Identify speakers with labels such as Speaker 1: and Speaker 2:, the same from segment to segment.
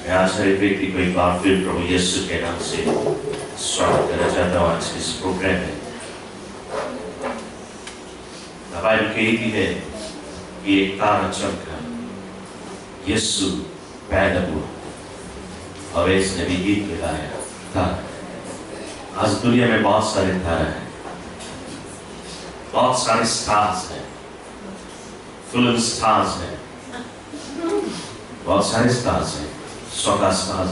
Speaker 1: मैं आज हर एक व्यक्ति को एक बार फिर प्रभु यीशु के नाम से स्वागत करना चाहता हूँ आज इस प्रोग्राम में। बाइबल कहती है कि एक तारा चमका, यीशु पैदा हुआ और इसने भी गीत गाया था। आज दुनिया में बहुत सारे तारे हैं, बहुत सारे स्टार्स हैं, फिल्म स्टार्स हैं, बहुत सारे स्टार्स हैं, सॉकर स्टार्स,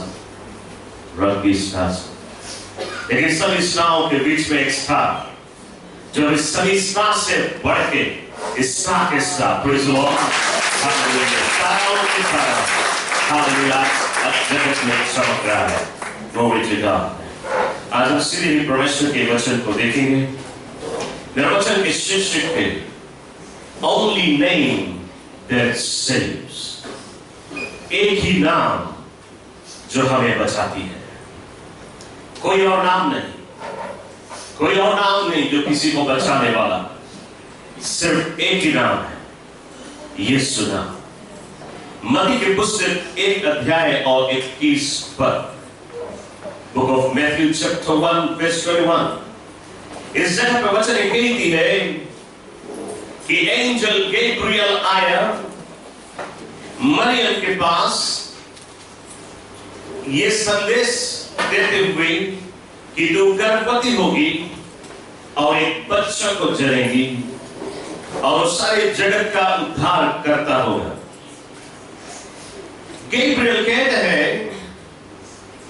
Speaker 1: रग्बी स्टार्स, लेकिन सभी स्टारों के बीच में एक स्टार जो इस सभी स्टार से बढ़ के इस स्टार के star, praise the Lord, hallelujah, तारों के तारा, हालेलुया, जगत में चमक रहा है। Glory to God. आज हम सीधे ही परमेश्वर के वचन को देखेंगे। मेरा वचन के शीर्षक पे Only name that saves, एक ही नाम जो हमें बचाती है। कोई और नाम नहीं, कोई और नाम नहीं जो किसी को बचाने वाला, सिर्फ एक ही नाम है, यीशु नाम। मत्ती की पुस्तक 1 अध्याय और 21 पद, book of Matthew chapter 1 verse 21, इस जगह पर वचन कहती है कि एंजल गैब्रियल आया मरियम के पास ये संदेश देते हुए कि तू गर्भवती होगी और एक बच्चा को जनेगी और सारे जगत का उद्धार करता होगा। गैब्रियल कहते हैं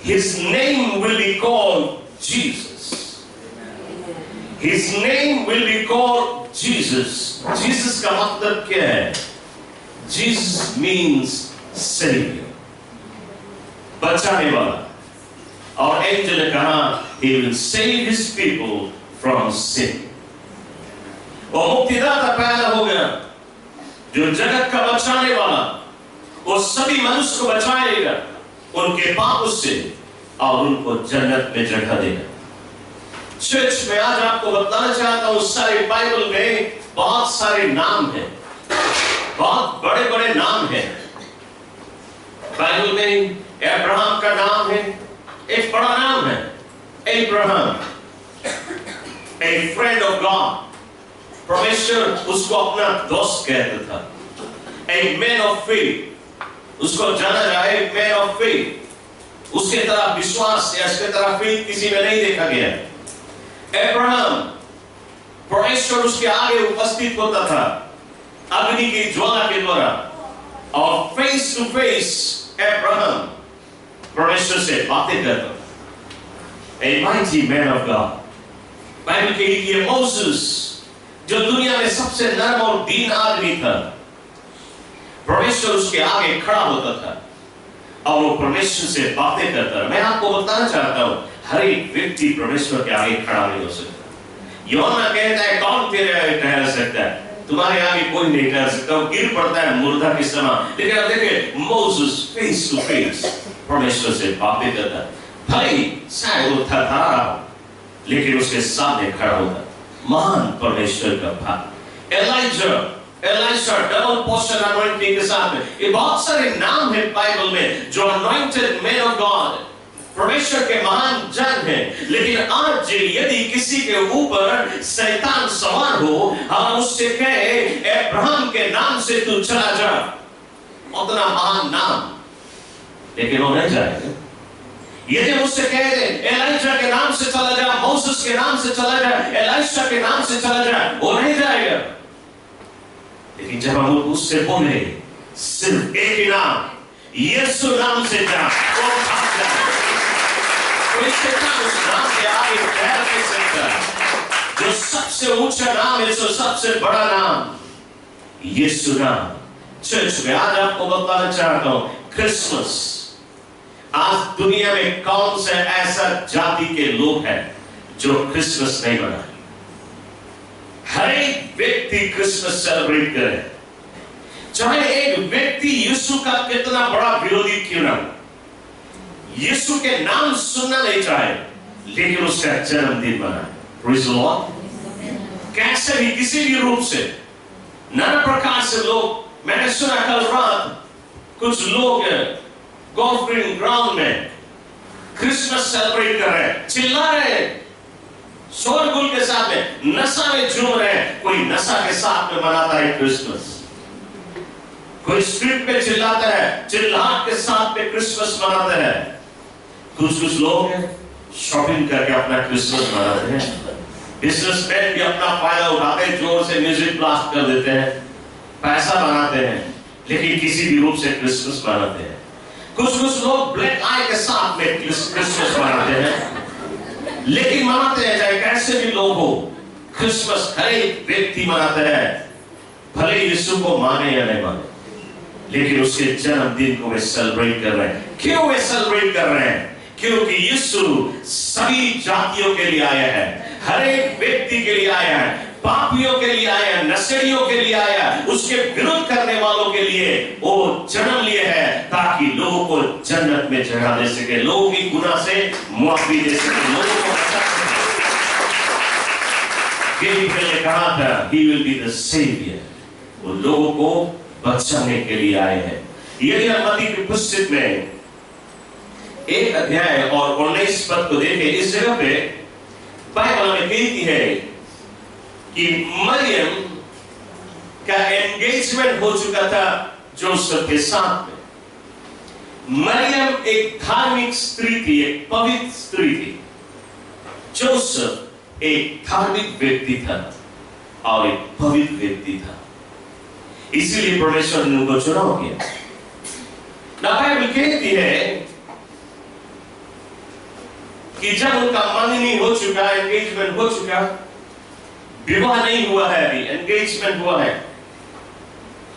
Speaker 1: his name will be called Jesus. His name will be called Jesus. Jesus का मतलब क्या है? Jesus means Savior, बचाने वाला। और एंजल ने कहा he will save his people from sin. और मुक्तिदाता पैदा हो गया जो जगत का बचाने वाला, वो सभी मनुष्य को बचाएगा उनके पापों से और उनको जन्नत में जगह देगा। चर्च में आज आपको बताना चाहता हूं, सारे बाइबल में बहुत सारे नाम हैं, बहुत बड़े बड़े नाम हैं। बाइबल में अब्राहम का नाम है, एक बड़ा नाम है Abraham, A friend of God. परमेश्वर उसको अपना दोस्त कहता था। ए मैन ऑफ फेथ, उसको जाना जाए मैन ऑफ फेथ। उसके तरह विश्वास या उसके तरह फेथ किसी में नहीं देखा गया। अब्राहम, परमेश्वर उसके आगे उपस्थित होता था अग्नि की ज्वाला के द्वारा, और फेस टू फेस अब्राहम परमेश्वर से बातें करता था। A mighty man of God। Bible के लिए मोसेस जो दुनिया में सबसे नर्म और दीन आदमी था, परमेश्वर उसके आगे खड़ा होता था और वो परमेश्वर से बातें करता है। मैं आपको बताना चाहता हूं, हर एक व्यक्ति परमेश्वर के आगे खड़ा नहीं हो सकता। यूहन्ना कहता है कौन तेरे आगे ठहर सकता है? तुम्हारे आगे कोई नहीं ठहर सकता, वो गिर पड़ता है मुर्दा की समान। लेकिन आप देखिए मोसेस फेस टू फेस परमेश्वर से बातें करता है। भले शायद वो थरथरा लेकिन उसके सामने खड़ा होता, महान परमेश्वर का भक्त। एलाइजा डबल पोर्शन अनॉइंटिंग के साथ में, ये बहुत सारे नाम हैं बाइबल में जो अनॉइंटेड मैन ऑफ गॉड, परमेश्वर के महान जन हैं। लेकिन आज यदि किसी के ऊपर शैतान सवार हो, हम उससे कहे अब्राहम के नाम से तू चला जा, उतना महान नाम, लेकिन वो नहीं जाएगा। यदि मुझसे कह दे एलाइजा के नाम से चला जा, मोसेस के नाम से चला जा, एलाइजा के नाम से चला जा, वो नहीं जाएगा। लेकिन जब हम उससे बोले सिर्फ एक ही नाम, यीशु नाम से जा, वो भाग जाएगा। तो इसके नाम उस नाम के आगे ठहर नहीं सकता। जो सबसे ऊंचा नाम है, जो सबसे बड़ा नाम, यीशु नाम। चर्च में आज आपको बताना चाहता हूं, क्रिसमस, आज दुनिया में कौन से ऐसा जाति के लोग हैं जो क्रिसमस नहीं मनाए? हर एक व्यक्ति क्रिसमस सेलिब्रेट करे, चाहे एक व्यक्ति यीशु का कितना बड़ा विरोधी क्यों ना हो, यीशु के नाम सुनना नहीं चाहे, लेकिन उसका जन्मदिन मनाए। Praise the Lord. कैसे भी किसी भी रूप से, नाना प्रकार से लोग, मैंने सुना कल रात कुछ लोग गोल्फ ग्राउंड में क्रिसमस सेलिब्रेट कर रहे हैं, चिल्ला रहे हैं, शोरगुल के साथ में, नशा में झूम रहे हैं। कोई नशा के साथ में मनाता है क्रिसमस, कोई स्ट्रीट पे चिल्लाता है, चिल्लाहट के साथ में क्रिसमस मनाते हैं। कुछ लोग शॉपिंग करके अपना क्रिसमस मनाते हैं। बिजनेसमैन भी अपना फायदा उठाते हैं, जोर से म्यूजिक ब्लास्ट कर देते हैं, पैसा बनाते हैं, लेकिन किसी भी रूप से क्रिसमस मनाते हैं। कुछ लोग ब्लैक आई के साथ में क्रिसमस मनाते हैं, लेकिन मनाते हैं चाहे कैसे भी लोग हो। क्रिसमस हर एक व्यक्ति मनाते हैं, भले यीशु को माने या नहीं माने, लेकिन उसके जन्मदिन को वे सेलिब्रेट कर रहे हैं। क्यों वे सेलिब्रेट कर रहे हैं? क्योंकि यीशु सभी जातियों के लिए आया है, हर एक व्यक्ति के लिए आया है, पापियों के लिए आया है, नशेड़ियों के लिए आया है, उसके विरोध करने वालों के लिए वो जन्म लिए है, ताकि लोगों को जन्नत में जगह दे सके, लोगों की गुनाह से मुआफी दे सके, लोगों को बचा सके। ने कहा था he will be the savior, वो लोगों को बचाने के लिए आए हैं। यदि हम मत्ती की पुस्तक में 1 अध्याय और 19 पद को देखें, इस जगह पे बाइबल में कहती है कि मरियम का एंगेजमेंट हो चुका था जोसेफ के साथ में। मरियम एक धार्मिक स्त्री थी, एक पवित्र स्त्री थी। जोसेफ एक धार्मिक व्यक्ति था और एक पवित्र व्यक्ति था, इसीलिए परमेश्वर ने उनको चुनाव किया। बाइबल कहती है कि जब उनका मंगनी हो चुका, एंगेजमेंट हो चुका, विवाह नहीं हुआ है, अभी एंगेजमेंट हुआ है,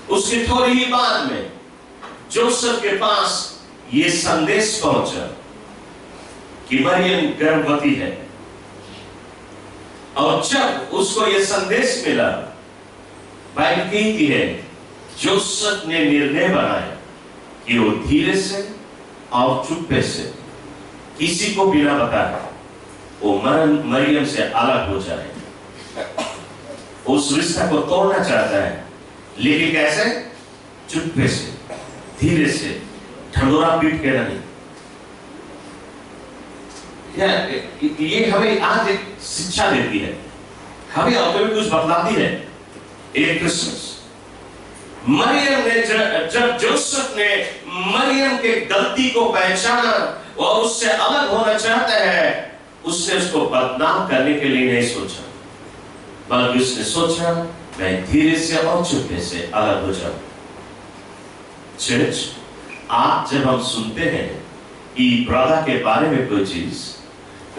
Speaker 1: उसके थोड़ी ही बाद में जोसेफ के पास यह संदेश पहुंचा कि मरियम गर्भवती है। और जब उसको यह संदेश मिला, बाइबल कहती है जोसेफ ने निर्णय बनाया कि वो धीरे से और चुप्पे से, किसी को बिना बताए, वो मरियम से अलग हो जाए। उस रिश्ता को तोड़ना चाहता है, लेकिन कैसे? चुप्पे से, धीरे से, ढंढोरा पीट के नहीं। ये हमें आज एक शिक्षा देती है, हमें अपने में कुछ बतलाती है। एक क्रिसमस मरियम ने जब जोसेफ ने मरियम के गलती को पहचाना और उससे अलग होना चाहता है, उसने उसको बदनाम करने के लिए नहीं सोचा, बल्कि उसने सोचा मैं धीरे से और चुपके से अलग हो जाऊं। चर्च, आज जब हम सुनते हैं कि ब्रदर के बारे में कोई चीज,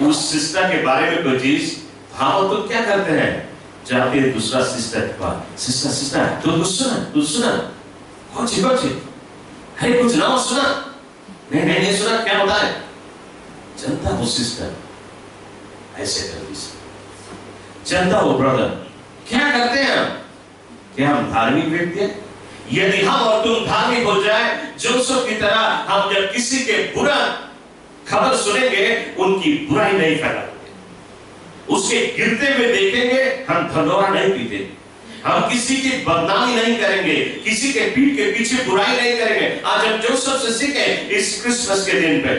Speaker 1: उस सिस्टर के बारे में कोई चीज, हम तो क्या करते हैं? जाते हैं दूसरा सिस्टर के पास, सिस्टर तू कुछ सुना, कौन सी, अरे कुछ ना सुना, नहीं सुना, क्या होता है? जनता वो सिस्टर ऐसे करती, जनता वो ब्रदर। क्या करते हैं हम? क्या हम धार्मिक व्यक्ति हैं? यदि हम और तुम धार्मिक हो जाए जोसेफ की तरह, हम जब किसी के बुरा खबर सुनेंगे, उनकी बुराई नहीं फैलाएंगे, उसके गिरते हुए देखेंगे, हम ढंढोरा नहीं पीते, हम किसी की बदनामी नहीं करेंगे, किसी के पीठ के पीछे बुराई नहीं करेंगे। आज हम जोसेफ से सीखे इस क्रिसमस के दिन पे।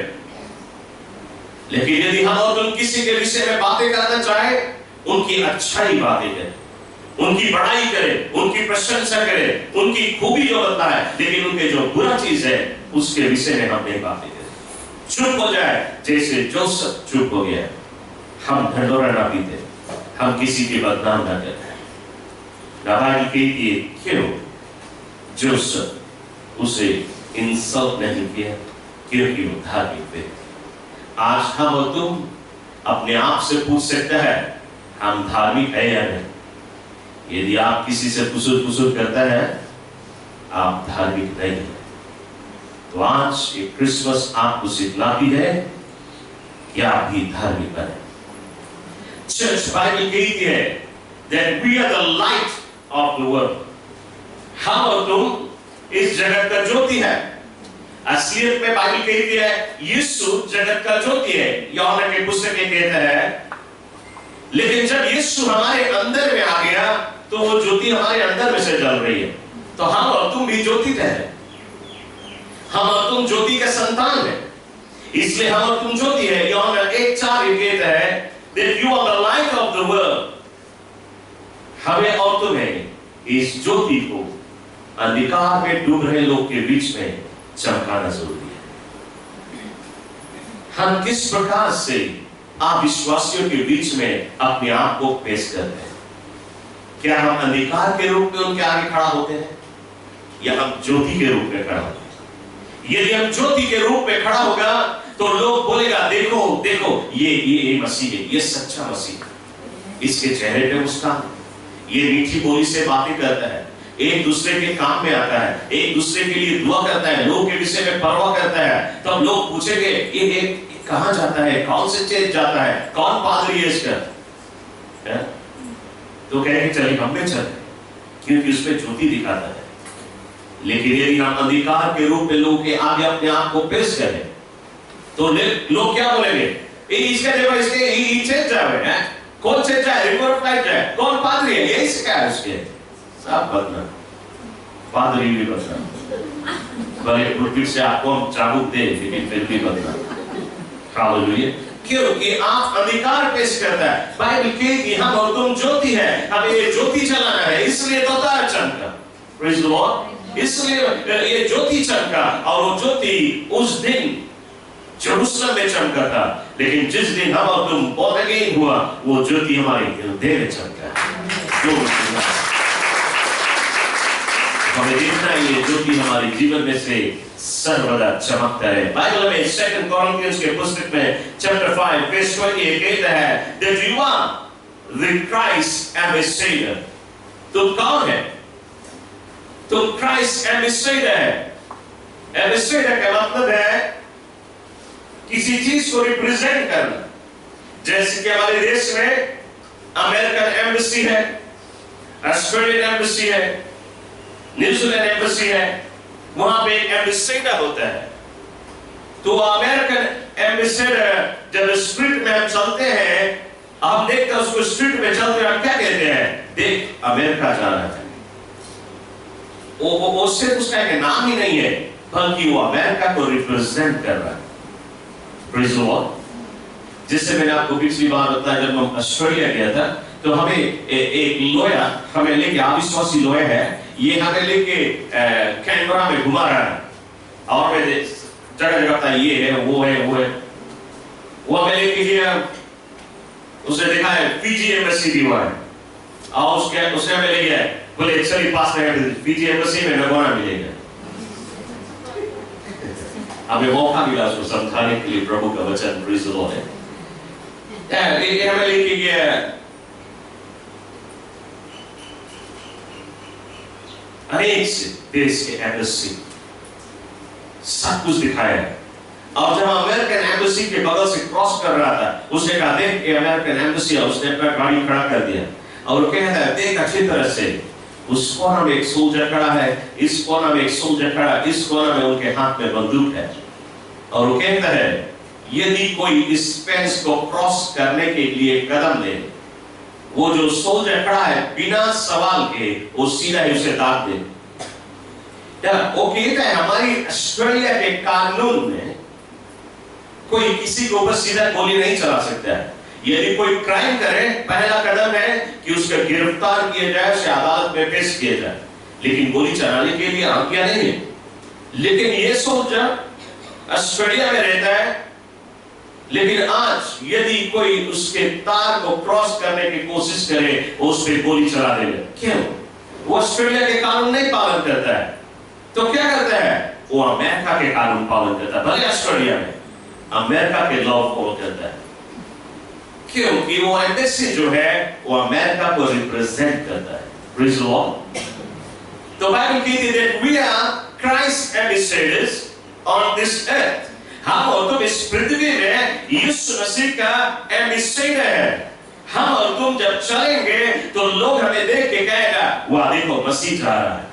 Speaker 1: लेकिन यदि हम और तुम किसी के विषय में बातें करना चाहे, उनकी अच्छाई बातें करें, उनकी बड़ाई करें, उनकी प्रशंसा करें, उनकी खूबी जो बताए, लेकिन उनके जो बुरा चीज है उसके विषय में हम नहीं बातें करें, चुप हो जाए, जैसे जोसेफ चुप हो गया। हम ढंढोरा ना पीते, हम किसी की बदनाम ना करते। बाइबल कहती है क्यों जोसेफ उसे इंसल्ट नहीं किया? क्योंकि वो धार्मिक व्यक्ति। आज हम और तुम अपने आप से पूछ सकते हैं हम धार्मिक है या नहीं। यदि आप किसी से पुसूर करता है, आप धार्मिक नहीं है। तो आज ये क्रिसमस आपको सिखलाती है कि आप भी धार्मिक बने। चर्च, बाइबल कहती है that we are the light of the world. हम और तुम इस जगत का ज्योति है। असलियत में बाइबल कहती है यीशु जगत का ज्योति है। यूहन्ना की पुस्तक में कहता है, लेकिन जब यीशु हमारे अंदर में आ गया तो वो ज्योति हमारे अंदर में से जल रही है। तो हम और तुम भी ज्योति है। हम और तुम ज्योति के संतान हैं, इसलिए हम और तुम ज्योति है। यूहन्ना 1:4 ये कहता है that you are the light of the world। हमें और तुम्हें इस ज्योति को अंधकार में डूब रहे लोग के बीच में चमकाना जरूरी है। हम किस प्रकार से आप विश्वासियों के बीच में अपने आप को पेश करते हैं? क्या हम अंधकार के रूप में उनके आगे खड़ा होते हैं या हम ज्योति के रूप में खड़ा होते हैं? यदि हम ज्योति के रूप में खड़ा होगा तो लोग बोलेगा देखो देखो ये मसीह है, ये सच्चा मसीह है, इसके चेहरे पे मुस्कान, ये मीठी बोली से बातें करता है, एक दूसरे के काम में आता है, एक दूसरे के लिए दुआ करता है, लोगों के विषय में परवाह करता है। तब लोग पूछेंगे ये कहां जाता है, कौन से चर्च जाता है, कौन पादरी है इसका? तो कहेंगे चलिए हम में चलते, क्योंकि उसमें ज्योति दिखाता है। लेकिन यदि हम अंधकार के रूप में लोगों के आगे अपने आप को पेश करें तो लोग क्या बोलेंगे? इसका देखो, इसके चर्च जावे, कौन चर्च है, रिवर फ्लाइट है, कौन पादरी है, यही सिखा है उसके। सब बदला, पादरी भी बदला, भले पुलपिट से आपको हम चाबुक दे लेकिन फिर भी बदला। हालेलुया। क्योंकि आप अंधकार पेश करता है। बाइबल कहती है हम और तुम ज्योति है, हमें ये ज्योति चलाना है, इसलिए तो तारा चमका। Praise the Lord. इसलिए ये ज्योति चमका, और वो ज्योति उस दिन यरूशलेम में चमका था, लेकिन जिस दिन हम और तुम born again हुआ, वो ज्योति हमारे हृदय में चमका। हमें देखना है ये ज्योति हमारे जीवन में से सर्वदा चमकता है। बाइबल में 2 कोरिन्थियंस के पुस्तक में चैप्टर 5 वर्स 28 कहता है that you are the Christ ambassador। तुम कौन है? तुम क्राइस्ट एम्बेसडर है। एम्बेसडर का मतलब है किसी चीज को रिप्रेजेंट करना। जैसे कि हमारे देश में अमेरिकन एम्बेसी है, ऑस्ट्रेलियन एम्बेसी है, न्यूजीलैंड एम्बेसी है, वहां पे एक एम्बेसडर होता है। तो अमेरिकन एम्बेसडर जब स्ट्रीट में हम चलते हैं, हम देखते हैं उसको स्ट्रीट में चलते हैं, हम क्या कहते हैं? देख अमेरिका जा रहा है। वो सिर्फ उसका एक नाम ही नहीं है, बल्कि वो अमेरिका को रिप्रेजेंट कर रहा है। Praise the Lord. जिससे मैंने आपको पिछली बार बताया, जब हम ऑस्ट्रेलिया गया था तो हमें एक लोया हमें लेके, अविश्वासी लोया है, ये हमें लेके कैनबरा में घुमा रहा है, और मैं जगह जगह था ये है वो है वो है, वो हमें लेके गया, उसने देखा है फीजी एम्बेसी भी हुआ है, और उसने हमें ले गया, बोले चलिए पास में फीजी एम्बेसी में नगोना मिलेगा। हमें मौका मिला उसको समझाने के लिए प्रभु का वचन। Praise the Lord. हमें लेके गया अनेक देश के एम्बेसी, सब कुछ दिखाया। और जब अमेरिकन एम्बेसी के बगल से क्रॉस कर रहा था, उसने कहा देख ये अमेरिकन एम्बेसी है, उसने अपना गाड़ी खड़ा कर दिया और कहता है देख अच्छी तरह से, उस कोना में एक सोल्जर खड़ा है, इस कोना में एक सोल्जर खड़ा है, इस कोना में उनके हाथ में बंदूक है, और वो कहता है यदि कोई इस फेंस को क्रॉस करने के लिए कदम ले, वो जो सोल्जर खड़ा है बिना सवाल के वो सीधा ही उसे दाग दे। वो कहता है हमारी ऑस्ट्रेलिया के कानून में कोई किसी के ऊपर सीधा गोली नहीं चला सकता है। यदि कोई क्राइम करे, पहला कदम है कि उसका गिरफ्तार किया जाए, उसे अदालत में पेश किया जाए, लेकिन गोली चलाने के लिए आज्ञा नहीं है। लेकिन ये सोल्जर ऑस्ट्रेलिया में रहता है, लेकिन आज यदि कोई उसके तार को क्रॉस करने की कोशिश करे, वो उस पर गोली चला देगा। क्यों? वो ऑस्ट्रेलिया के कानून नहीं पालन करता है, तो क्या करता है? वो अमेरिका के कानून पालन करता है। भले ऑस्ट्रेलिया में अमेरिका के लॉ फॉलो करता है, क्योंकि वो एम्बेसी जो है वो अमेरिका को रिप्रेजेंट करता है। Praise the Lord. तो बाइबल कहती है that we are Christ ambassadors on this earth। हम और तुम इस पृथ्वी में यीशु मसीह का एम्बेसडर है। हम और तुम जब चलेंगे तो लोग हमें देख के कहेगा वाह देखो मसीह जा रहा है।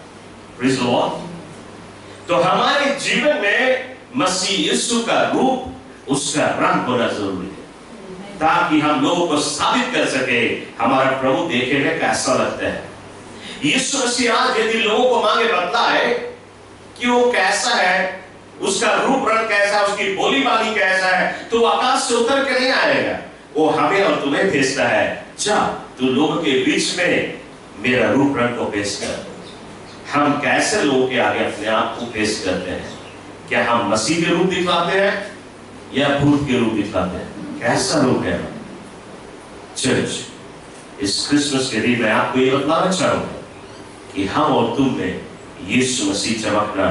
Speaker 1: Praise the Lord. तो हमारे जीवन में मसीह यीशु का रूप, उसका रंग होना जरूरी है, ताकि हम लोगों को साबित कर सके हमारा प्रभु देखे में कैसा लगता है। यीशु मसीह आज यदि लोगों को मांगे बतलाए कि वो कैसा है, उसका रूप रंग कैसा है, उसकी बोली बानी कैसा है, तो आकाश से उतर के नहीं आएगा। वो हमें और तुम्हें भेजता है, जा तू लोगों के बीच में मेरा रूप रंग को पेश कर। हम कैसे लोगों के आगे अपने आप को पेश करते हैं? क्या हम मसीह के रूप दिखाते हैं या भूत के रूप दिखाते हैं? कैसा रूप है चर्च? इस क्रिसमस के दिन मैं आपको ये बताना चाहूंगा कि हम और तुम में यीशु मसीह चमकना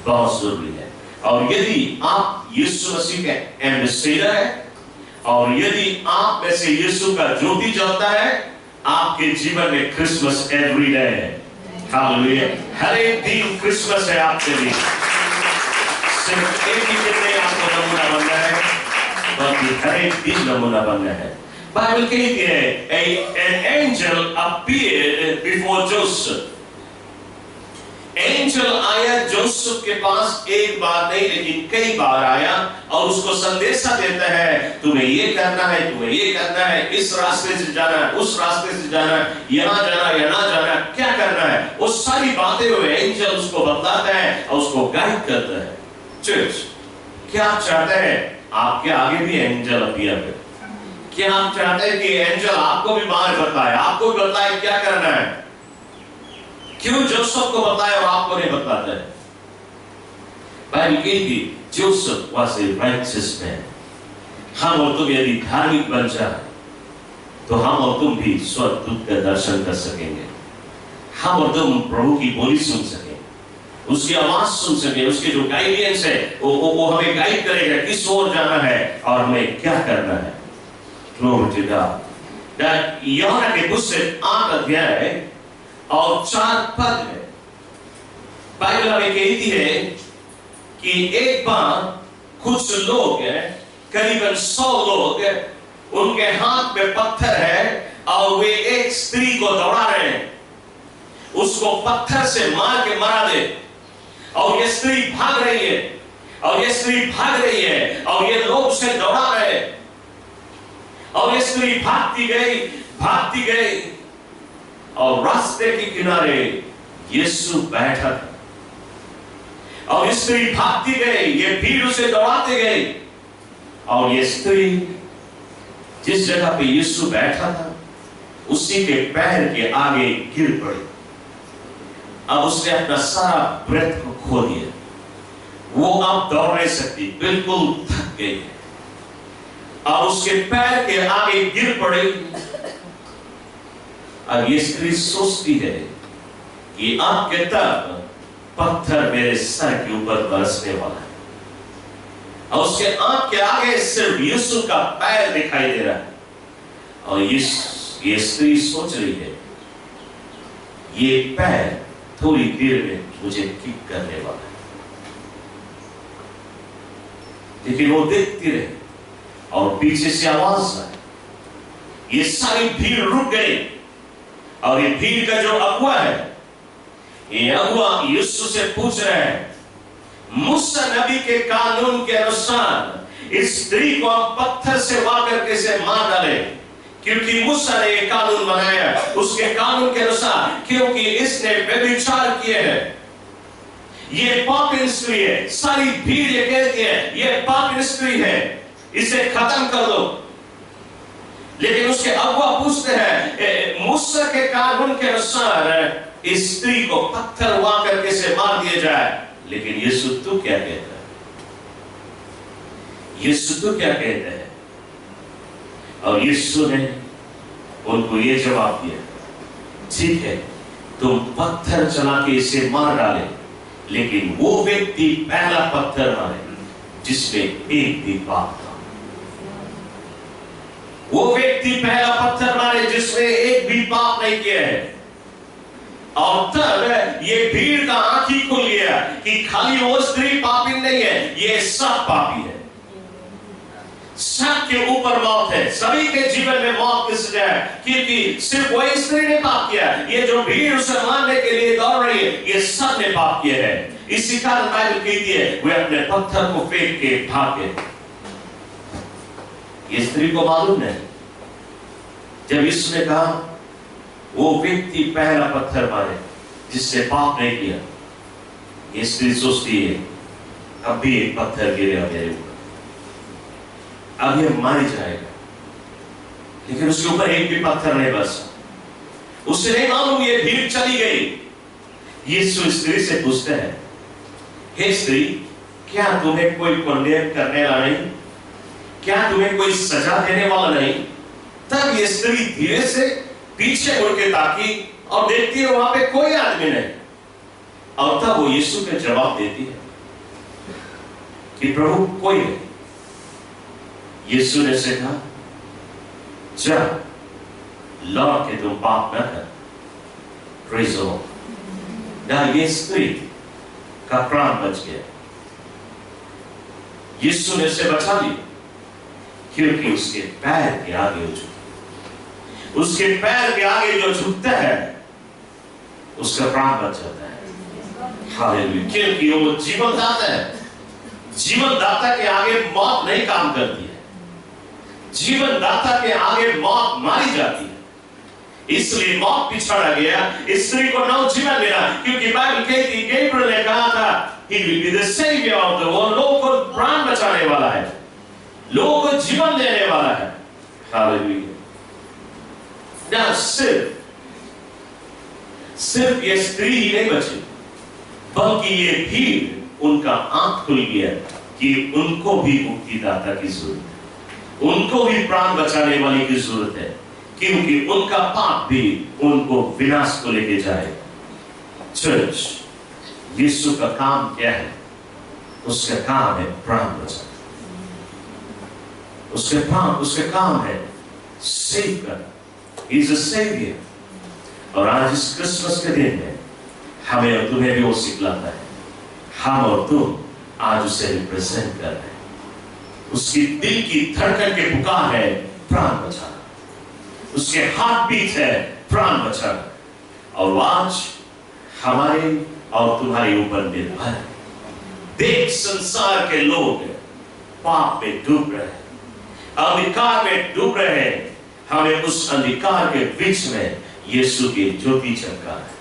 Speaker 1: बहुत जरूरी है। और यदि आप यीशु मसीह के एम्बेसडर है और यदि आप में से यीशु का ज्योति जलता है, आपके जीवन में क्रिसमस एवरी डे है। हालेलुया। हर एक दिन क्रिसमस है आपके लिए। सिर्फ एक ही दिन नहीं आपको नमूना बनना है, बल्कि हर एक दिन नमूना बनना है। बाइबल कहती है an angel appeared before Joseph। Angel आया जोसेफ के पास, एक बार नहीं लेकिन कई बार आया और उसको संदेशा देता है, तुम्हें ये करना है, तुम्हें ये करना है, इस रास्ते से जाना है, उस रास्ते से जाना है, यहाँ जाना है, यहाँ जाना है, क्या करना है, वो सारी बातें हुए एंजल उसको बताता है और उसको गाइड करता है। चर्च, क्या आप चाहते हैं आपके आगे भी एंजल अपीयर करे? क्या आप चाहते हैं कि एंजल आपको भी बाहर बताए, आपको भी बताए क्या करना है? क्यों जोसेफ को बताया और आपको नहीं बताता है? बाइबल कहती Joseph was a righteous man. हम और तुम यदि धार्मिक बन जाए तो हम और तुम भी स्वर्गदूत का दर्शन कर सकेंगे। हम और तुम प्रभु की बोली सुन सकेंगे, उसकी आवाज सुन सकेंगे, उसके जो गाइडेंस है वो हमें गाइड करेगा किस ओर जाना है और हमें क्या करना है। Glory to God। यूहन्ना के पुस्तक 8 अध्याय और 4 पद में बाइबल हमें कहती है कि एक बार कुछ लोग करीबन 100 लोग, उनके हाथ में पत्थर है और वे एक स्त्री को दौड़ा रहे हैं, उसको पत्थर से मार के मारा दे। और ये स्त्री भाग रही है और ये स्त्री भाग रही है और ये लोग उसे दौड़ा रहे हैं और ये स्त्री भागती गई और रास्ते के किनारे यीशु बैठा था और स्त्री भागती गई, ये भीड़ उसे दौड़ाते गई और ये स्त्री जिस जगह पे यीशु बैठा था उसी के पैर के आगे गिर पड़ी। अब उसने अपना सारा ब्रेथ को खो दिया, वो अब दौड़ नहीं सकती, बिल्कुल थक गई है और उसके पैर के आगे गिर पड़ी। अब ये स्त्री सोचती है कि अब के तब पत्थर मेरे सर के ऊपर बरसने वाला है और उसके आंख के आगे सिर्फ यीशु का पैर दिखाई दे रहा है और ये स्त्री सोच रही है ये पैर थोड़ी देर में मुझे किक करने वाला है। लेकिन वो देखती रही और पीछे से आवाज आई, ये सारी भीड़ रुक गई और ये भीड़ का जो अगुआ है, ये अगुआ यीशु से पूछ रहे हैं, मूसा नबी के कानून के अनुसार इस स्त्री को हम पत्थर से वार करके इसे मार डाले, क्योंकि मूसा ने ये कानून बनाया, उसके कानून के अनुसार, क्योंकि इसने व्यभिचार किए हैं, ये पापी स्त्री है। सारी भीड़ ये कहती है ये पापी स्त्री है, इसे खत्म कर दो। लेकिन उसके अगुआ पूछते हैं मूसा के कानून के अनुसार इस स्त्री को पत्थर वार करके से मार दिया जाए, लेकिन यीशु तू क्या कहता है? यीशु तू क्या कहता है? और यीशु ने उनको ये जवाब दिया, ठीक है तुम पत्थर चला के इसे मार डाले, लेकिन वो व्यक्ति पहला पत्थर मारे जिसमें एक भी पाप था। वो व्यक्ति पहला पत्थर मारे जिसने एक भी पाप नहीं किया है। और तब ये भीड़ का आंख ही खुल गया कि खाली वो स्त्री पापी नहीं है, ये सब पापी है। सबके ऊपर मौत है, सभी के जीवन में मौत की सजा है, क्योंकि सिर्फ वही स्त्री ने पाप किया, ये जो भीड़ उसे मारने के लिए दौड़ रही है ये सब ने पाप किया है। इसी कारण बाइबल कहती है वे अपने पत्थर को फेंक के भागे। ये स्त्री को मालूम है जब इसने कहा वो व्यक्ति पहला पत्थर मारे जिससे पाप नहीं किया, ये स्त्री सोचती है अब भी एक पत्थर गिरेगा मेरे ऊपर, अब ये मार जाएगा। लेकिन उसके ऊपर एक भी पत्थर नहीं बरसा। उससे नहीं मालूम ये भीड़ चली गई। यीशु स्त्री से पूछते हैं, हे स्त्री, क्या तुम्हें कोई कंडेम करने वाला नहीं? क्या तुम्हें कोई सजा देने वाला नहीं? तब ये स्त्री धीरे से पीछे मुड़ के ताकी और देखती है वहां पे कोई आदमी नहीं। और तब वो यीशु के जवाब देती है कि प्रभु कोई नहीं। यीशु ने से कहा, जा लौट के तुम पाप न कर। Praise the Lord. ना ये स्त्री का प्राण बच गया। यीशु ने उसे बचा लिया क्योंकि उसके पैर के आगे झुका। उसके पैर के आगे जो झुकता है उसका प्राण बच जाता है। हालेलुया। क्योंकि वो जीवन दाता है। जीवन दाता के आगे मौत नहीं काम करती है। जीवन दाता के आगे मौत मारी जाती है। इसलिए मौत पिछड़ा गया, स्त्री को नवजीवन मिला। क्योंकि बाइबल कहती है, गैब्रियल ने कहा था, He will be the savior of the world। लोगों को प्राण बचाने वाला है, लोगों को जीवन देने वाला है। हालेलुया। ना सिर्फ ये स्त्री ही नहीं बची, बल्कि ये भीड़ उनका आंख खुल गया कि उनको भी मुक्तिदाता की जरूरत है, उनको भी प्राण बचाने वाले की जरूरत है, क्योंकि उनका पाप भी उनको विनाश को लेके जाए। चर्च, यीशु का काम क्या है? उसका काम है प्राण बचाना। उसका काम है सेव करना। He is a savior। और आज इस क्रिसमस के दिन में हमें और तुम्हें भी वो सिखलाता है। हम और तुम आज उसे रिप्रेजेंट कर रहे हैं। उसकी दिल की धड़कन के पुकार है प्राण बचाना। उसके हार्ट बीट है प्राण बचाना। और आज हमारे और तुम्हारे ऊपर निर्भर है। देख, संसार के लोग पाप में डूब रहे हैं, अंधकार में डूब रहे हैं। हमें उस अंधकार के बीच में यीशु की ज्योति चमका है।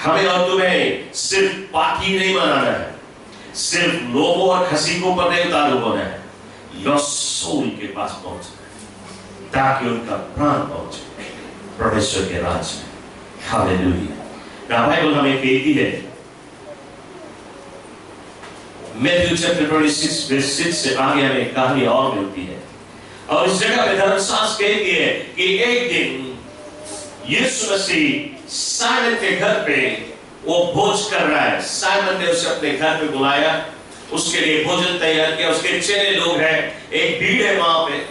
Speaker 1: हमें और तुम्हें सिर्फ पार्टी नहीं मनाना है, सिर्फ लोगों और खसीकों पर नहीं उतारू होना है। योर सोल के पास पहुंचना है ताकि उनका प्राण पहुंचे परमेश्वर के राज में। हालेलुया। बाइबल हमें कहती है, मैथ्यू चैप्टर 26 वर्स 6 से आगे हमें कहानी और मिलती है। और इस जगह पे धर्मशास्त्र कहती है कि एक दिन यीशु मसीह साइमन के घर पे वो भोज कर रहा है। साइमन ने उसे अपने घर पे बुलाया, उसके लिए भोजन तैयार किया। उसके चेले लोग हैं, एक भीड़ है वहां पे।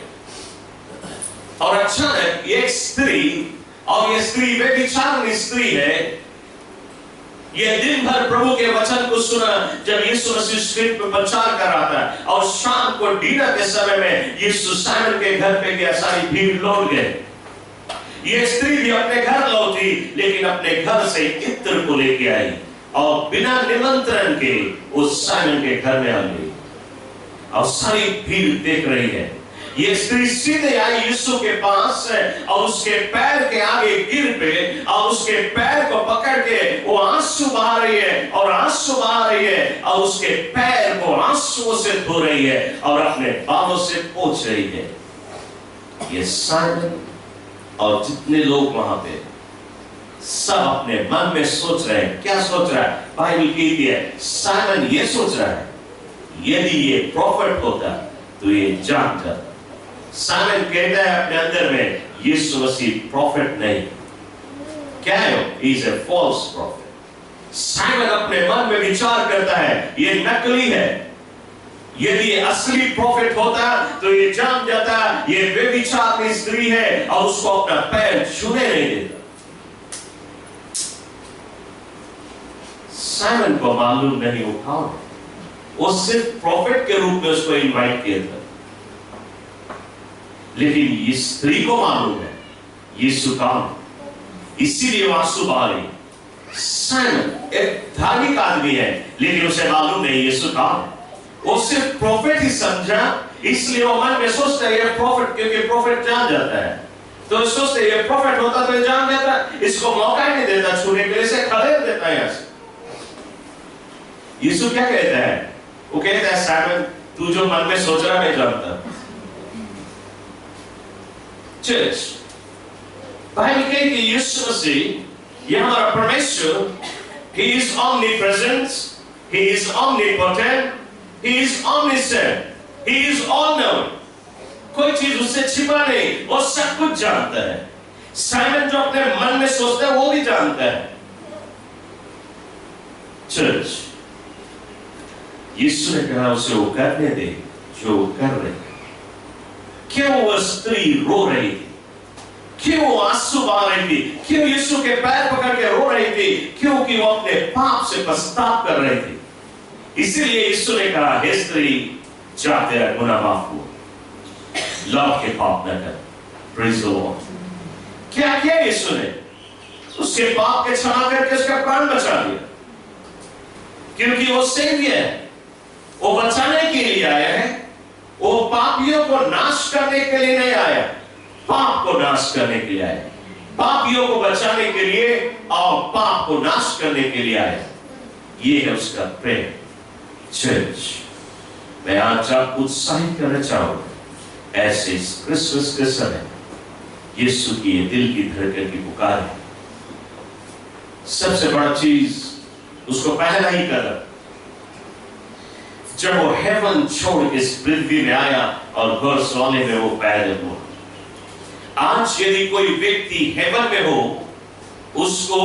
Speaker 1: और अचानक एक स्त्री, और ये स्त्री व्यभिचारिणी स्त्री है, ये दिन भर प्रभु के वचन को सुना जब यीशु मसीह स्ट्रीट पे प्रचार कर रहा था। और शाम को डिनर के समय में यीशु साइमन के घर पे गया। सारी भीड़ लौट गए। ये स्त्री भी अपने घर लौटी, लेकिन अपने घर से इत्र को लेके आई और बिना निमंत्रण के उस साइमन के घर में आ गई। और सारी भीड़ देख रही है। ये स्त्री सीधे आई यीशु के पास और उसके पैर के आगे गिर पे और उसके पैर को पकड़ के वो आंसू बहा रही है और आंसू बहा रही है और उसके पैर को आंसुओं से धो रही है और अपने बालों से पोंछ रही है। ये साइमन और जितने लोग वहां पे सब अपने मन में सोच रहे हैं। क्या सोच रहा है? बाइबल कहती है साइमन ये सोच रहा है, यदि ये प्रॉफिट होता तो ये जान जाता। साइमन कहता है अपने अंदर में, यीशु मसीह प्रॉफिट नहीं। क्या है? He is a false prophet। Simon अपने मन में विचार करता है ये नकली है। यदि ये असली प्रॉफिट होता तो ये जान जाता ये व्यभिचारिणी स्त्री है और उसको अपना पैर छूने नहीं देता। साइमन को मालूम नहीं वो कौन है। वो सिर्फ प्रॉफिट के रूप में उसको इनवाइट किया था, लेकिन इस स्त्री को मालूम है यीशु कौन है। इसीलिए वो आंसू बहा रही। साइमन एक धार्मिक आदमी है, लेकिन उसे मालूम नहीं यीशु कौन है। वो सिर्फ प्रॉफिट ही समझा, इसलिए वो मन में सोचता है ये प्रॉफिट, क्योंकि प्रॉफिट जान जाता है तो सोचते ये प्रॉफिट होता तो ये जान देता, इसको मौका ही नहीं देता छूने के लिए, इसे खदेड़ देता है। यीशु क्या कहता है? वो कहता है साइमन, तू जो मन में सोच रहा मैं जानता। चर्च, बाइबल कहती है यीशु मसीह, ये हमारा परमेश्वर, he is omnipresent, he is omnipotent, he is omniscient, he is all knowing. कोई चीज उससे छिपा नहीं, वो सब कुछ जानता है। साइमन जो अपने मन में सोचता है वो भी जानता है। चर्च, यीशु ने कहा उसे वो करने दे जो कर रहे। क्यों वो स्त्री रो रही थी? क्यों वो आंसू बहा रही थी? क्यों यीशु के पैर पकड़ के रो रही थी? क्योंकि वो अपने पाप से पश्चाताप कर रही थी। इसीलिए यीशु ने कहा, हे स्त्री, जा तेरा गुनाह माफ हुआ, लौट के पाप न कर। Praise the Lord. क्या किया यीशु ने? उसके पाप के क्षमा करके उसका प्राण बचा दिया, क्योंकि वो सेवियर है, वो बचाने के लिए आया है। वो पापियों को नाश करने के लिए नहीं आया, पाप को नाश करने के लिए आया, पापियों को बचाने के लिए और पाप को नाश करने के लिए आया। ये है उसका प्रेम। चर्च, मैं आज आपको उत्साहित करना चाहूंगा, ऐसे इस क्रिसमस के समय यीशु की ये दिल की धड़कन की पुकार है। सबसे बड़ा चीज उसको पहला ही कदम, जब वो हेवन छोड़ इस पृथ्वी में आया और घर सोने में वो पैदल हुआ। आज यदि कोई व्यक्ति हेवन में हो, उसको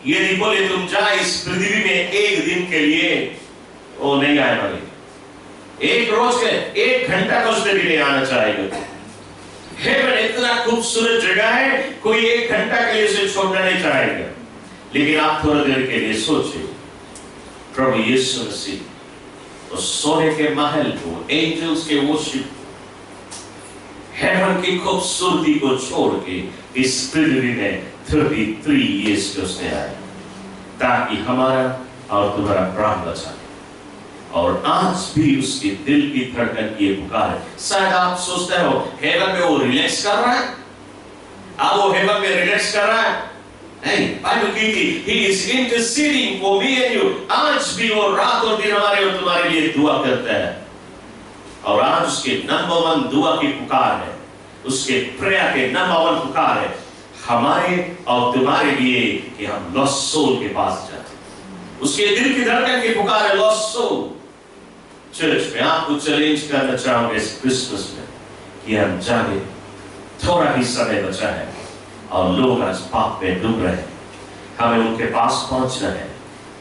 Speaker 1: यदि बोले तुम जा इस पृथ्वी में एक दिन के लिए, वो नहीं आए वाले। एक रोज के 1 घंटा का उसने भी नहीं आना चाहेगा। हेवन इतना खूबसूरत जगह है, कोई 1 घंटा के लिए उसे छोड़ना नहीं चाहेगा। लेकिन आप थोड़ी देर के लिए सोचिए, प्रभु यीशु मसीह उस सोने के महल को, एंजल्स के वर्शिप, हेवन की खूबसूरती को छोड़ के इस पृथ्वी में 33 ईयर्स के उसने आया, ताकि हमारा और तुम्हारा प्राण बचा। और आज भी उसके दिल की धड़कन की पुकार है। शायद आप सोचते हो हेवन में वो रिलैक्स कर रहा है, अब वो हेवन में रिलैक्स कर रहा है। नहीं, बाइबल कहती है he is interceding for me and you। आज भी वो रात और दिन हमारे और तुम्हारे लिए दुआ करता है। और आज उसके नंबर 1 दुआ की पुकार है, उसके प्रेयर के नंबर 1 पुकार है हमारे और तुम्हारे लिए कि हम लॉस्ट सोल के पास जाए। उसके दिल की धड़कन की पुकार है लॉस्ट सोल। चर्च में आपको चैलेंज करना चाहूंगा इस क्रिसमस में कि हम जाने, थोड़ा ही समय बचा है और लोग आज पाप में डूब रहे हैं, हमें उनके पास पहुंचना है,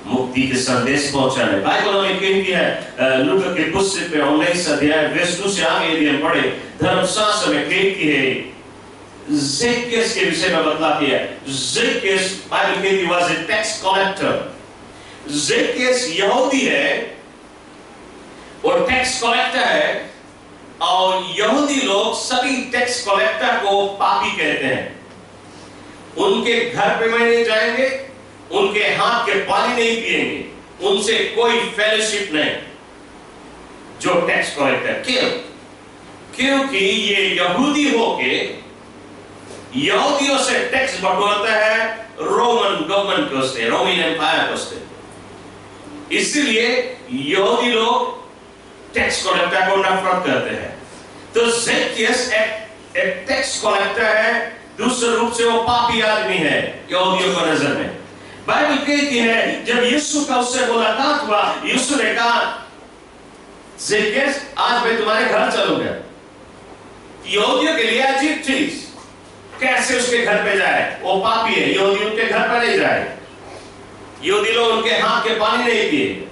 Speaker 1: मुक्ति के संदेश पहुंचाना है। बाइबल में कहती है लूका के पुस्तक में 19 अध्याय वर्ष 2 से आगे यदि हम पढ़े, धर्मशास्त्र में कहती है ज़ेकियस के विषय में बतलाती है। ज़ेकियस बाइबल कहती वाज ए टैक्स कलेक्टर। ज़ेकियस यहूदी है और टैक्स कलेक्टर है, और यहूदी लोग सभी टैक्स कलेक्टर को पापी कहते हैं। उनके घर पे में नहीं जाएंगे, उनके हाथ के पानी नहीं पिएंगे, उनसे कोई फेलोशिप नहीं जो टैक्स कलेक्टर। क्यों? क्योंकि ये यहूदी होके यहूदियों से टैक्स बटोरता है रोमन गवर्नमेंट को से, रोमन एम्पायर को से। इसलिए यहूदी लोग टैक्स कलेक्टर को नफरत करते हैं। तो ज़ेकियस एक टैक्स कलेक्टर है, दूसरे रूप से वो पापी आदमी है यहूदियों की नजर में। बाइबल कहती है जब यीशु का उससे मुलाकात हुआ, यीशु ने कहा ज़ेकियस आज मैं तुम्हारे घर चलूंगा। यहूदियों के लिए अजीब चीज, कैसे उसके घर पे जाए, वो पापी है, यहूदी उनके घर पर नहीं जाए, यहूदी लोग उनके हाथ के पानी नहीं पिए।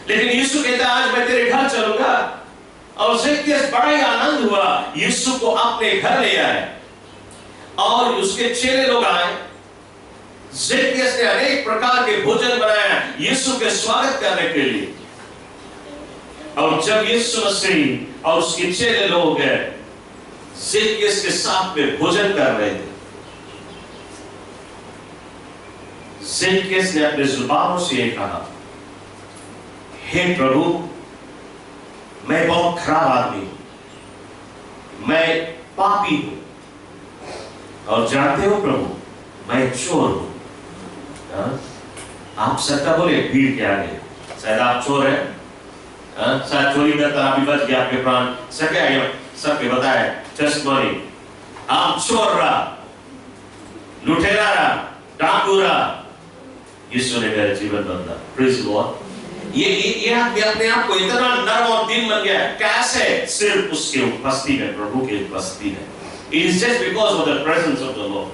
Speaker 1: लेकिन यीशु कहता आज मैं तेरे घर चलूंगा। और ज़ेकियस बड़ा ही आनंद हुआ, यीशु को अपने घर ले आए और उसके चेले लोग आए। ज़ेकियस ने अनेक प्रकार के भोजन बनाया यीशु के स्वागत करने के लिए। और जब यीशु मसीह और उसके चेले लोग ज़ेकियस के साथ में भोजन कर रहे थे, ज़ेकियस ने अपने जुबानों से ये कहा, हे प्रभु मैं बहुत खराब आदमी हूं, मैं पापी हूं, और जानते हो प्रभु मैं चोर हूं। आप सत्ता बोले भीड़ के आगे, शायद आप चोर हैं, शायद चोरी करता अभी बच गया आपके प्राण, सबके बताए टेस्टिमनी। आप चोर रहा, लुटेरा रहा, डाकू रहा, यीशु ने मेरा जीवन बदला। Praise the Lord. ये आदमी अपने आप को इतना नरम और दीन बन गया, कैसे? सिर्फ उसके उपस्थिति में, प्रभु की उपस्थिति में। It is just because of the presence of the Lord.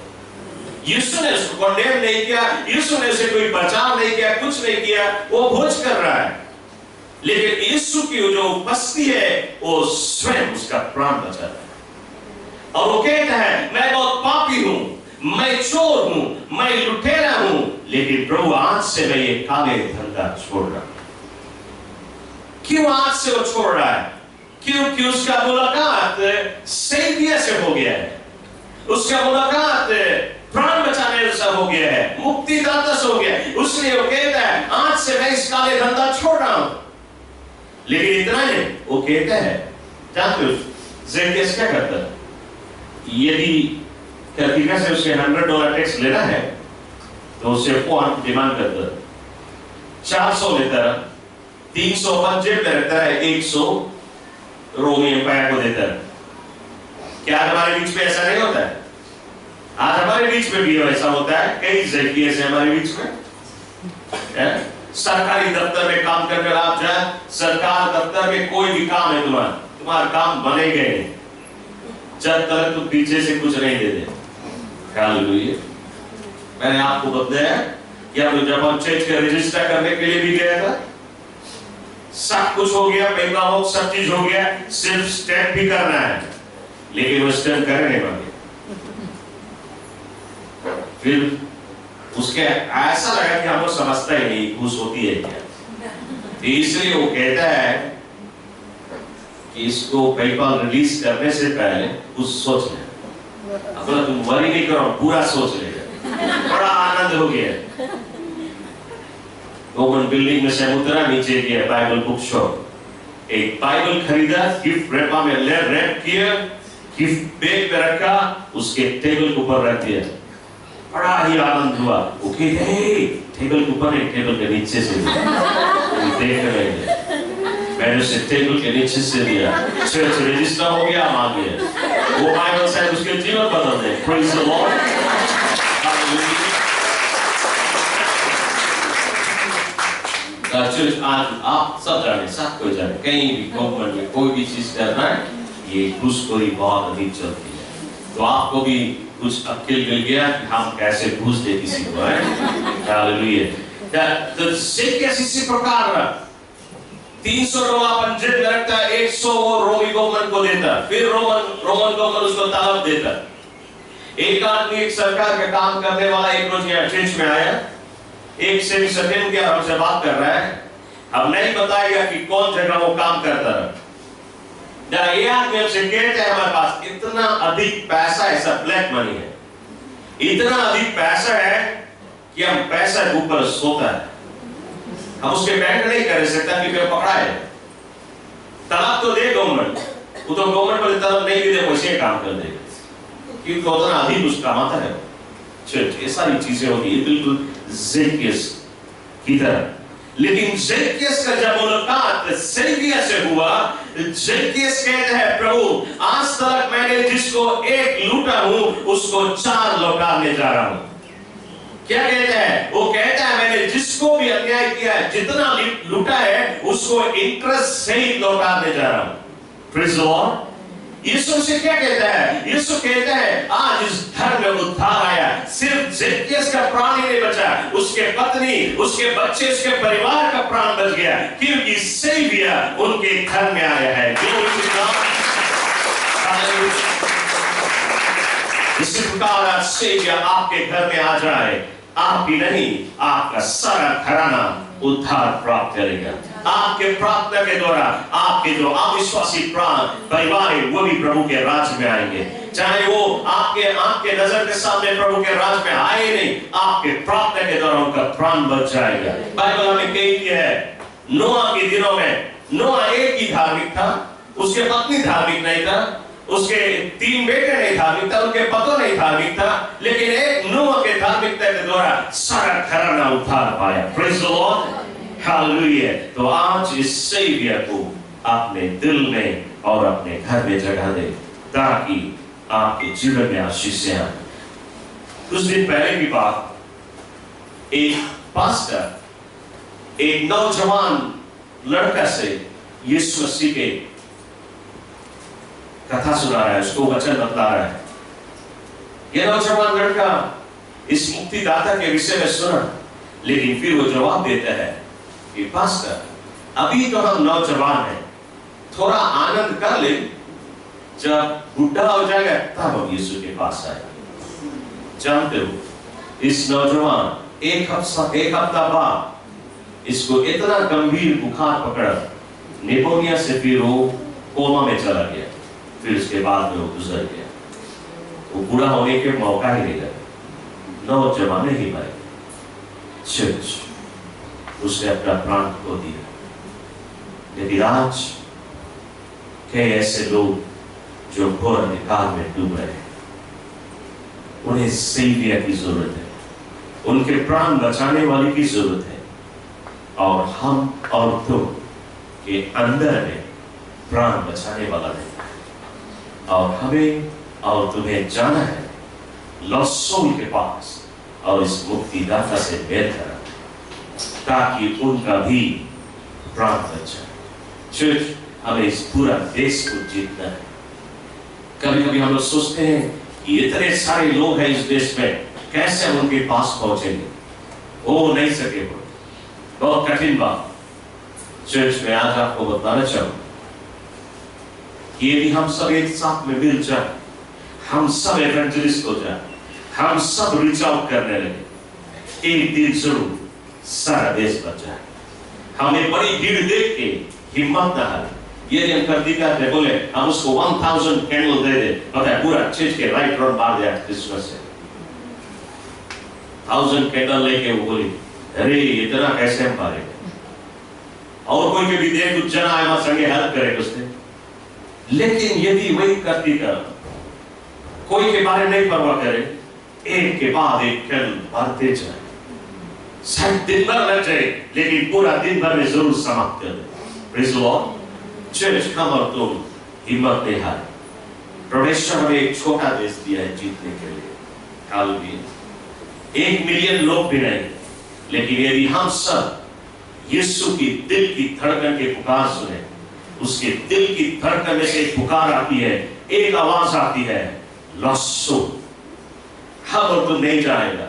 Speaker 1: यीशु ने उसको कंडेम नहीं किया, यीशु ने उसे कोई बचाव नहीं किया, कुछ नहीं किया, वो भोज कर रहा है, लेकिन यीशु की जो उपस्थिति है वो स्वयं उसका प्राण बचा रहा है। और वो कहता है मैं बहुत पापी हूं, मैं चोर हूं, मैं लुटेरा हूं, लेकिन प्रभु आज से मैं ये काले धंधा छोड़ रहा हूं। क्यों आज से वो छोड़ रहा है? क्योंकि उसका मुलाकात सेवियर से हो गया है, उसका मुलाकात प्राण बचाने से हो गया है, मुक्तिदाता से हो गया है। उसलिए वो कहता है आज से मैं इस काले धंधा छोड़ रहा हूं। लेकिन इतना नहीं, वो कहता है, जानते हो ज़ेबेदेस क्या करता है? यदि कर्तिका से उसे $100 टैक्स लेना है तो उसे फोन डिमांड करता है, 400 लेता है, 300 अपन जेब में रखता है, 100 रोमी एम्पायर को देता है। क्या हमारे बीच में ऐसा नहीं होता है? आज हमारे बीच में भी ऐसा होता है, कई ज़ेबेदेस है हमारे बीच में। सरकारी दफ्तर में काम करके आप जाए, सरकार दफ्तर में कोई भी काम है तुम्हारा काम बनेगा नहीं जब तक तुम पीछे से कुछ नहीं दे दे। हालेलुया। मैंने आपको बताया कि जब हम चर्च का रजिस्टर करने के लिए भी गया था, सब कुछ हो गया, पेपर वर्क सब चीज हो गया, सिर्फ स्टैम्प भी करना है, लेकिन वो स्टैम्प करने नहीं मांगे। फिर उसके ऐसा लगा कि हमको समझता ही नहीं घूस होती है क्या। इसलिए वो कहता है कि इसको पेपर रिलीज करने से पहले कुछ सोच ले। अब तुम वरी नहीं करो, पूरा सोच लेगा। बड़ा आनंद हो गया। रोमन बिल्डिंग में से उतरा, नीचे गया बाइबल बुक शॉप, एक बाइबल खरीदा, गिफ्ट रैपर में रैप किया, गिफ्ट बैग पे रखा, उसके टेबल के ऊपर रख दिया। बड़ा ही आनंद हुआ। वो कहते हैं टेबल के ऊपर नहीं, टेबल के नीचे से देख रहे हैं। मैंने उसे टेबल के नीचे से दिया, चर्च रजिस्टर हो गया, आ गया। वो बाइबल से उसके जीवन बदल दे। Praise the Lord. चर्च आज आप सब जाने, सब कोई जाने, कहीं भी गवर्नमेंट में कोई भी चीज करना है, ये घूसखोरी बहुत अधिक चलती है। तो आपको भी कुछ अक्ल मिल गया कि हम कैसे घूस दे किसी को, है? हालेलुया। तो ज़ेबेदेस इसी प्रकार $300 अपन जेब में रखता है, 100 वो रोमी गवर्नमेंट को देता, फिर रोमन गवर्नमेंट उसको तलब देता। एक आदमी एक सरकार का काम करने वाला एक रोज यहाँ चर्च में आया, एक से भी सटेन किया, हमसे बात कर रहा है। अब नहीं बताएगा कि कौन जगह वो काम करता रहा। ये आदमी हमसे कहते हैं हमारे पास इतना अधिक पैसा है, सब ब्लैक मनी है, इतना अधिक पैसा है कि हम पैसा के ऊपर सोता है, हम उसके बैंक नहीं कर सकता क्योंकि पकड़ा है। तलब तो दे गवर्नमेंट, वो तो गवर्नमेंट वाले तलब नहीं भी दे, वैसे काम कर देगा क्योंकि उतना अधिक उसका माता है। ये सारी चीजें होती है बिल्कुल ज़ेबेदेस की तरह। लेकिन ज़ेबेदेस का जब मुलाकात सेवियर से हुआ, ज़ेबेदेस कहता है प्रभु आज तक मैंने जिसको एक लूटा हूं उसको 4 लौटाने जा रहा हूं। क्या कहता है? वो कहता है मैंने जिसको भी अन्याय किया है, जितना लूटा है उसको इंटरेस्ट सहित लौटाने जा रहा हूं। Praise the Lord. यीशु से क्या कहता है? यीशु कहता है आज इस धर्म में उद्धार आया। सिर्फ ज़ेबेदेस का प्राण ही नहीं बचा, उसके पत्नी, उसके बच्चे, उसके परिवार का प्राण बच गया क्योंकि सेवियर उनके घर में आया है। इसी प्रकार आज सेवियर आपके घर में आ जाए, आप ही नहीं आपका सारा घराना उद्धार प्राप्त करेगा। आपके प्रार्थना के द्वारा आपके जो अविश्वासी प्राण परिवार है वो भी प्रभु के राज में आएंगे। चाहे वो आपके नजर के सामने प्रभु के राज में आए नहीं, आपके प्रार्थना के द्वारा उनका प्राण बच जाएगा। बाइबल हमें कहती है नोआ के दिनों में नोआ एक ही धार्मिक था, उसके पत्नी धार्मिक नहीं था, उसके 3 बेटे नहीं धार्मिक था, उनके पतो नहीं धार्मिक था, लेकिन एक नोआ के धार्मिकता के द्वारा सारा घराना उद्धार पाया। Praise the Lord. हालेलुया। तो आज इस सेवियर को अपने दिल में और अपने घर में जगह दे, ताकि आपके जीवन में आशीषें आए। कुछ दिन पहले की बात, एक पास्टर एक नौजवान लड़का से यीशु मसीह के कथा सुना रहा है, उसको वचन बतला रहा है। यह नौजवान लड़का इस मुक्तिदाता के विषय में सुना, लेकिन फिर वो जवाब देता है कि पास्टर, अभी तो हम नौजवान हैं, थोड़ा आनंद कर ले, जब बुढ़ा हो जाएगा तब हम यीशु के पास आएंगे। जानते हो, इस नौजवान एक हफ्ता बाद इसको इतना गंभीर बुखार पकड़ा, निमोनिया से फिर वो कोमा में चला गया, फिर उसके बाद में वो गुजर गया। वो बूढ़ा होने के मौका ही नहीं लगा, नौजवान ही मरे। चर्च, उसने अपना प्राण खो दिया। लेकिन आज कई ऐसे लोग जो घोर अंधकार में डूब रहे हैं, उन्हें सेवियर की जरूरत है, उनके प्राण बचाने वाले की जरूरत है। और हम और तुम के अंदर में प्राण बचाने वाला नहीं, और हमें और तुम्हें जाना है लॉस्ट सोल के पास और इस मुक्तिदाता से मेल करना, ताकि उनका भी प्राण बच जाए। चर्च, हमें इस पूरा देश को जीतना है। कभी कभी हम लोग सोचते हैं कि इतने सारे लोग हैं इस देश में, कैसे हम उनके पास पहुंचेंगे? वो नहीं सके, बहुत कठिन बात। चर्च में आज आपको बताना चाहूंगा कि यदि हम सब एक साथ में मिल जाए, हम सब एवेंजलिस्ट हो जाए, हम सब रीच आउट करने लगे, एक दिन जरूर सारा देश बच जाए। हमें बड़ी भीड़ देख के हिम्मत ना हारे। ये हम कर दी करते, बोले हम उसको 1000 कैंडल दे दे, पता है पूरा चर्च के राइट रोड मार दिया क्रिसमस से। 1000 कैंडल लेके वो बोली, अरे इतना कैसे हम पारेंगे? और कोई के भी देख कुछ जना आए वहां संगे हेल्प करे उसने। लेकिन यदि वही करती कर, कोई के बारे नहीं परवाह करे, एक के बाद एक कैंडल भरते जाए, शायद दिन भर लग जाए, लेकिन पूरा दिन भर में जरूर समाप्त कर दे। Praise the Lord. चर्च, हम और तुम हिम्मत नहीं हारे। परमेश्वर हमें एक छोटा देश दिया है जीतने के लिए। हालेलुया। 1 मिलियन लोग भी नहीं, लेकिन यदि हम सब यीशु की दिल की धड़कन के पुकार सुने, उसके दिल की धड़कन में से एक पुकार आती है, एक आवाज आती है, लॉस्ट हम और तुम नहीं जाएगा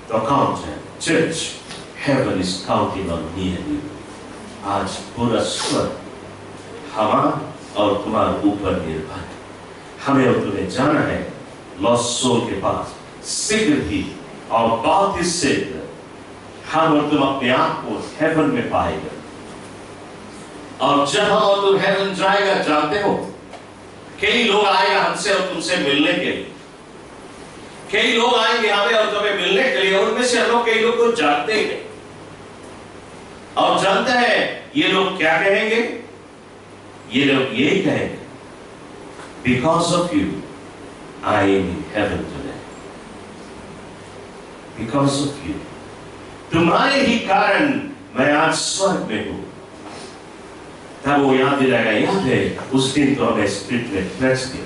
Speaker 1: तो कौन जाए? Church, heaven is counting on me and you. आज पूरा स्वर्ग हमारा और तुम्हारे ऊपर निर्भर है। हमें और तुम्हें जाना है लॉस्ट सोल के पास शीघ्र ही, और बहुत ही शीघ्र हम और तुम अपने आप को हेवन में पाएगा। और जब हम और तुम हेवन जाएगा, जानते हो कई लोग आएगा हमसे और तुमसे मिलने के लिए, कई लोग आएंगे हमें और तुम्हें मिलने के लिए, उनमें से हम लोग कई लोग को जानते ही नहीं। और जानते हैं ये लोग क्या कहेंगे? ये लोग यही कहेंगे, because of you I am in heaven today. Because of you, तुम्हारे ही कारण मैं आज स्वर्ग में हूं। तब वो याद दिलाएगा, याद है उस दिन तो हमें स्पिरिट में टच दिया,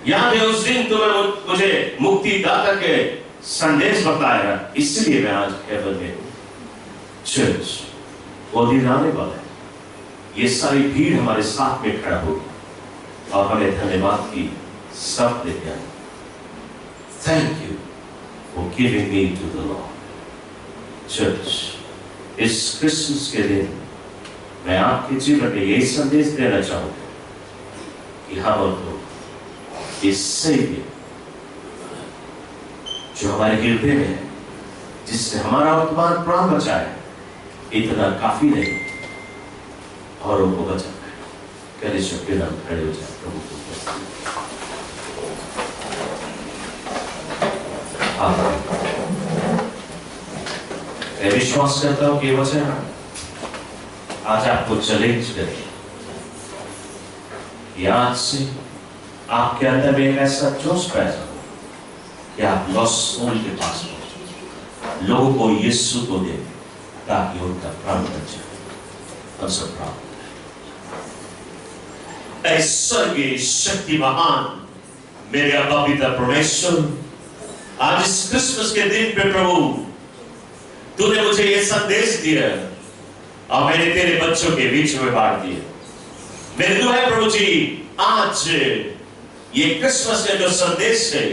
Speaker 1: याद है उस दिन तुम्हें मुझे मुक्तिदाता के संदेश बताया, इसलिए मैं आज हेवन में हूं। चर्च, वो दिन आने वाला है, ये सारी भीड़ हमारे साथ में खड़ा होगी और हमें धन्यवाद की सब देते हैं। Thank you for giving me to the Lord. Church, इस क्रिसमस के दिन मैं आपके जीवन में यही संदेश देना चाहूंगा कि हम और तो इस सेवियर जो हमारे हृदय में है, जिसने हमारा और तुम्हारा प्राण बचाया, इतना काफी नहीं और उनको बचाना है। कल ईश्वर के नाम खड़े हो जाए प्रभु को। मैं विश्वास करता हूं कि वचन आज आपको चैलेंज करे कि आज से आपके अंदर में एक ऐसा जोश पैदा हो कि आप लॉस्ट सोल के पास पहुंचे, लोगों को यीशु को दे, ताकि उनका प्राण बच जाए। हम सब प्राण स्वर्गीय शक्तिमान मेरे अब्बा पिता परमेश्वर, आज इस क्रिसमस के दिन पे प्रभु तूने मुझे ये संदेश दिया और मैंने तेरे बच्चों के बीच में बांट दिया। मेरी दुआ है प्रभु जी, आज ये क्रिसमस का जो संदेश है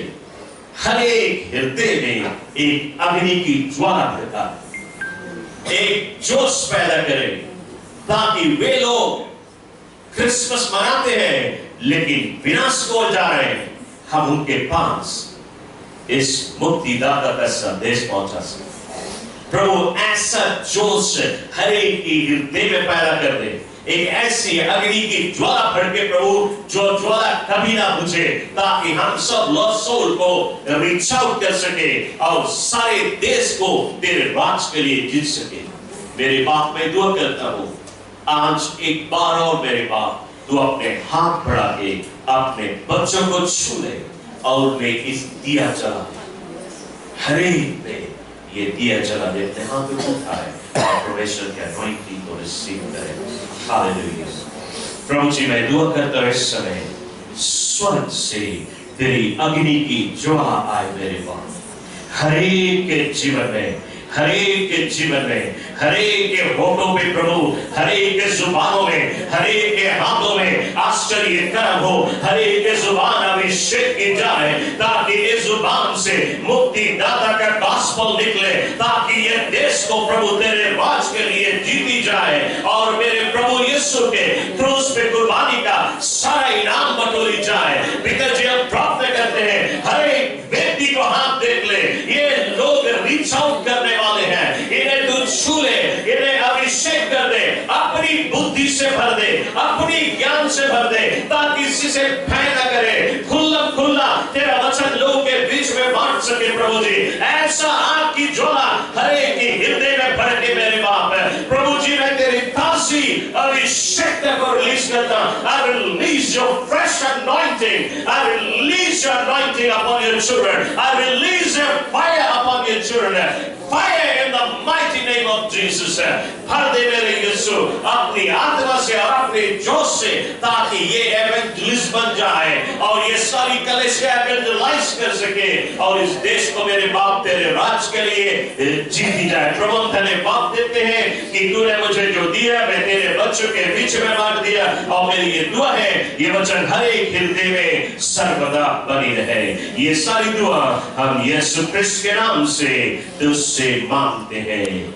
Speaker 1: हर एक हृदय में एक अग्नि की ज्वाला भड़का, एक जोश पैदा करे, ताकि वे लोग क्रिसमस मनाते हैं लेकिन विनाश को जा रहे हैं, हम उनके पास इस मुक्तिदाता का संदेश पहुंचा सके। प्रभु ऐसा जोश हर एक की हृदय में पैदा कर दे, एक ऐसी अग्नि की ज्वाला भड़के प्रभु, जो ज्वाला कभी ना बुझे, ताकि हम सब लॉस्ट सोल को रीच आउट कर सके और सारे देश को तेरे राज के लिए जीत सके। मेरे बाप मैं दुआ करता हूं, आज एक बार और मेरे बाप तू अपने हाथ बढ़ा के अपने बच्चों को छू ले और वे इस दिया जला, हर एक पे ये दिया जला दे, अपने हाथ में उठाए और परमेश्वर के अनॉइंटिंग को रिसीव करें। हालेलुया। प्रभु जी मैं दुआ करता हूं इस समय स्वर्ग से तेरी अग्नि की ज्वाला आए मेरे बाप, हर एक के जीवन में, हर एक के जीवन में, हर एक के होठों पे प्रभु, हर एक के जुबानों में, हर एक के हाथों में आश्चर्य कर्म हो, हर एक के जुबान अभिषेक की जाए, ताकि इस जुबान से मुक्ति दाता का गॉस्पेल निकले, ताकि ये देश को प्रभु तेरे राज के लिए जीती जाए और मेरे प्रभु यीशु के क्रूस पे कुर्बानी का सारा इनाम बटोरी जाए। बिकॉज़ ये हम प्रार्थना करते हैं हर एक व्यक्ति को हाथ देख ले, ये लोग रीच आउट करने वाले हैं, इन्हें तू छू ले, इन्हें अभिषेक कर दे, अपनी बुद्धि से भर दे, अपनी ज्ञान से भर दे, ताकि इसी से भय न करे, खुल्ला खुल्ला तेरा वचन लोगों के बीच में बांट सके। प्रभु जी ऐसा आपकी ज्वाला हर एक की हृदय में भर के मेरे बाप है प्रभु जी, मैं तेरी ताज़ी अभिषेक को रिलीज करता हूं। I release your fresh anointing, I release your anointing upon your children, I release your fire upon your children, fire in the mighty name of Jesus। भर दे मेरे यीशु अपनी आत्मा से और अपने जोश से, ताकि ये एवेंजलिस्ट बन जाए और ये सारी कलीसिया एवेंजलाइज कर सके और इस देश को मेरे बाप तेरे राज के लिए जीती जाए। प्रभु हम धन्यवाद देते हैं कि तूने मुझे जो दिया मैं तेरे बच्चों के बीच में बांट दिया, और मेरी ये दुआ है ये वचन हर एक हृदय में सर्वदा बनी रहे। ये सारी दुआ हम यीशु क्रिस्त के नाम से तुझसे मांगते हैं।